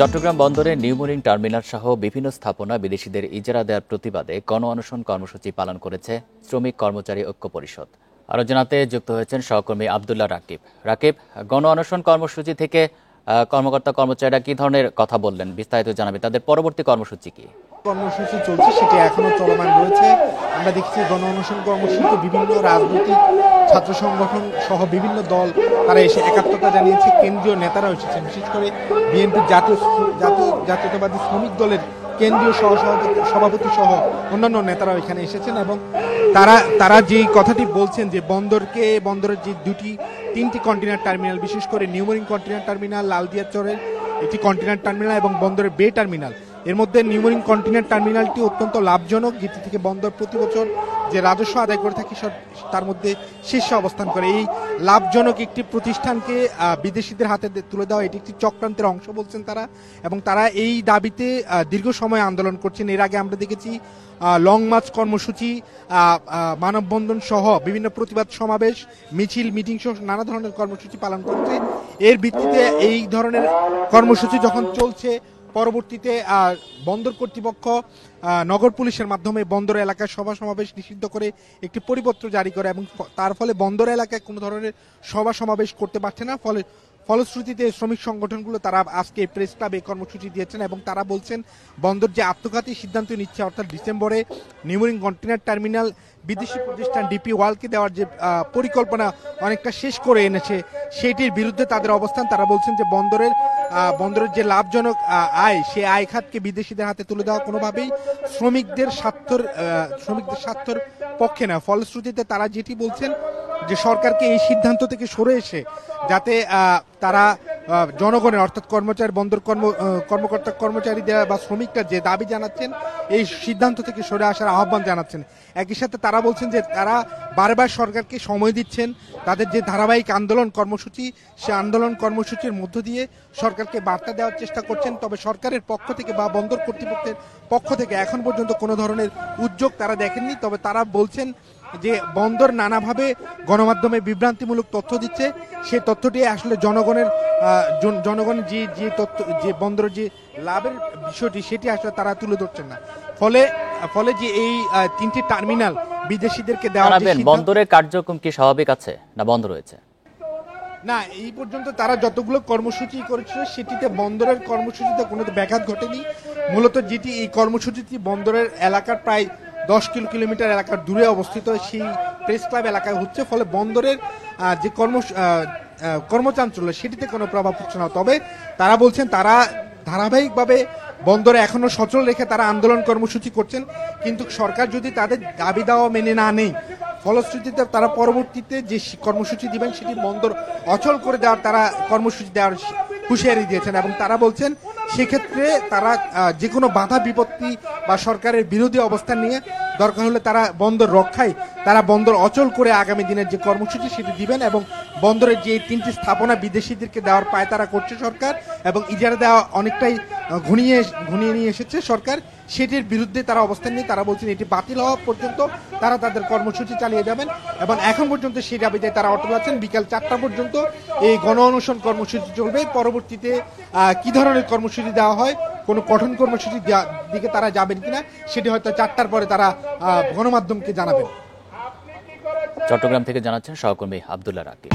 চট্টগ্রাম বন্দরে New Mooring terminal সহ বিভিন্ন স্থাপনা বিদেশিদের ইজারা দেওয়ার প্রতিবাদে গণ অনশন কর্মসূচি পালন করেছে শ্রমিক কর্মচারী ঐক্য পরিষদ। আরও জানাতে যুক্ত হয়েছেন সহকর্মী আবদুল্লাহ রাকিব। রাকিব, গণ অনশন কর্মসূচি থেকে কর্মকর্তা কর্মচারীরা কি ধরনের কথা বললেন, বিস্তারিত জানাবে। তাদের পরবর্তী কর্মসূচি কি? কর্মসূচি চলছে সেটি এখনো চলমান রয়েছে। আমরা দেখছি গণ অনশন কর্মসূচিতে বিভিন্ন রাজনৈতিক ছাত্র সংগঠন সহ বিভিন্ন দল তারা এসে একাত্মতা জানিয়েছে। কেন্দ্রীয় নেতারাও এসেছেন, বিশেষ করে বিএনপির জাতীয়তাবাদী শ্রমিক দলের কেন্দ্রীয় সভাপতি সহ অন্যান্য নেতারাও এখানে এসেছেন এবং তারা যেই কথাটি বলছেন যে বন্দরের যে তিনটি কন্টেইনার টার্মিনাল, বিশেষ করে নিউমোরিং কন্টেইনার টার্মিনাল, লালদিয়াচরের একটি কন্টেইনার টার্মিনাল এবং বন্দরের বে টার্মিনাল, এর মধ্যে নিউমোরিং কন্টেইনার টার্মিনালটি অত্যন্ত লাভজনক, যেটি থেকে বন্দর প্রতি বছর যে রাজস্ব আদায় করে থাকে তার মধ্যে শীর্ষে অবস্থান করে। এই লাভজনক একটি প্রতিষ্ঠানকে বিদেশিদের হাতে তুলে দেওয়া এটি একটি চক্রান্তের অংশ বলছেন তারা, এবং তারা এই দাবিতে দীর্ঘ সময় আন্দোলন করছেন। এর আগে আমরা দেখেছি লং মার্চ কর্মসূচি, মানববন্ধন সহ বিভিন্ন প্রতিবাদ সমাবেশ, মিটিং সহ নানা ধরনের কর্মসূচি পালন করছে। এর ভিত্তিতে এই ধরনের কর্মসূচি যখন চলছে, পরবর্তীতে বন্দর কর্তৃপক্ষ নগর পুলিশের মাধ্যমে বন্দর এলাকায় সভা সমাবেশ নিষিদ্ধ করে একটি পরিপত্র জারি করে এবং তার ফলে বন্দর এলাকায় কোনো ধরনের সভা সমাবেশ করতে পারছে না। ফলশ্রুতিতে শ্রমিক সংগঠনগুলো তারা আজকে প্রেস ক্লাবে কর্মসূচি দিয়েছেন এবং তারা বলছেন বন্দর যে আত্মঘাতী সিদ্ধান্ত নিচ্ছে, অর্থাৎ ডিসেম্বরে নিউমোরিং কন্টেইনার টার্মিনাল বিদেশি প্রতিষ্ঠান ডিপি ওয়ার্ল্ডকে দেওয়ার যে পরিকল্পনা অনেকটা শেষ করে এনেছে, সেটির বিরুদ্ধে তাদের অবস্থান। তারা বলছেন যে বন্দরের যে লাভজনক আয়, সেই আয় খাতকে বিদেশিদের হাতে তুলে দেওয়া কোনোভাবেই শ্রমিকদের স্বার্থের পক্ষে না। ফলশ্রুতিতে তারা যেটি বলছেন যে সরকারকে এই সিদ্ধান্ত থেকে সরে এসে যাতে তারা জনগণের, অর্থাৎ কর্মকর্তা কর্মচারীদের বা শ্রমিকরা যে দাবি জানাচ্ছেন, এই সিদ্ধান্ত থেকে সরে আসার আহ্বান জানাচ্ছেন। একই সাথে তারা বলছেন যে তারা বারবার সরকারকে সময় দিচ্ছেন, তাদের যে ধারাবাহিক আন্দোলন কর্মসূচি, সে আন্দোলন কর্মসূচির মধ্য দিয়ে সরকারকে বার্তা দেওয়ার চেষ্টা করছেন। তবে সরকারের পক্ষ থেকে বা বন্দর কর্তৃপক্ষের পক্ষ থেকে এখন পর্যন্ত কোনো ধরনের উদ্যোগ তারা দেখেননি। তবে তারা বলছেন যে বন্দর নানাভাবে গণমাধ্যমে বিভ্রান্তিমূলক তথ্য দিচ্ছে, সেই তথ্যটি আসলে জনগণের যে বন্দরের যে লাভের বিষয়টি, সেটি আসলে তারা তুলে ধরছেন না। ফলে যে এই তিনটি টার্মিনাল বিদেশিদেরকে দেওয়া, বন্দরের কার্যক্রম কি স্বাভাবিক আছে না বন্ধ রয়েছে? না, এই পর্যন্ত তারা যতগুলো কর্মসূচি করেছিল সেটিতে বন্দরের কর্মসূচিতে কোনো ব্যাঘাত ঘটেনি। মূলত যেটি এই কর্মসূচিটি বন্দরের এলাকার প্রায় 10 কিলোমিটার এলাকার দূরে অবস্থিত, সেই প্রেস ক্লাব এলাকায় হচ্ছে। ফলে বন্দরের যে কর্মচাঞ্চল্য, সেটিতে কোনো প্রভাব পড়ছে না। তবে তারা বলছেন তারা ধারাবাহিকভাবে বন্দরে এখনো সচল রেখে তারা আন্দোলন কর্মসূচি করছেন, কিন্তু সরকার যদি তাদের দাবি দাওয়া মেনে না নেয়, ফলশ্রুতিতে তারা পরবর্তীতে যে কর্মসূচি দিবেন সেটি বন্দর অচল করে দেওয়ার তারা কর্মসূচি দেওয়ার হুঁশিয়ারি দিয়েছেন। এবং তারা বলছেন সেক্ষেত্রে তারা যে কোনো বাধা বিপত্তি বা সরকারের বিরোধী অবস্থান নিয়ে দরকার হলে তারা বন্দর রক্ষায় তারা বন্দর অচল করে আগামী দিনের যে কর্মসূচি সেটি দিবেন। এবং বন্দরের যে তিনটি স্থাপনা বিদেশিদেরকে দেওয়ার পায়তারা করছে সরকার এবং ইজারা দেওয়া অনেকটাই ঘনিয়ে নিয়ে এসেছে সরকার, সেটির বিরুদ্ধে তারা অবস্থান নিয়ে তারা বলছেন এটি বাতিল হওয়া পর্যন্ত তারা তাদের কর্মসূচি চালিয়ে যাবেন। এবং এখন পর্যন্ত সেই দাবিতে তারা অটল আছেন। বিকাল 4টা পর্যন্ত এই গণ অনশন কর্মসূচি চলবে। পরবর্তীতে কি ধরনের কর্মসূচি দেওয়া হয়, কোনো কঠোর কর্মসূচির দিকে তারা যাবেন কিনা, সেটি হয়তো 4টার পরে তারা গণমাধ্যমকে জানাবেন। চট্টগ্রাম থেকে জানাচ্ছেন সহকর্মী আবদুল্লাহ রাকিব।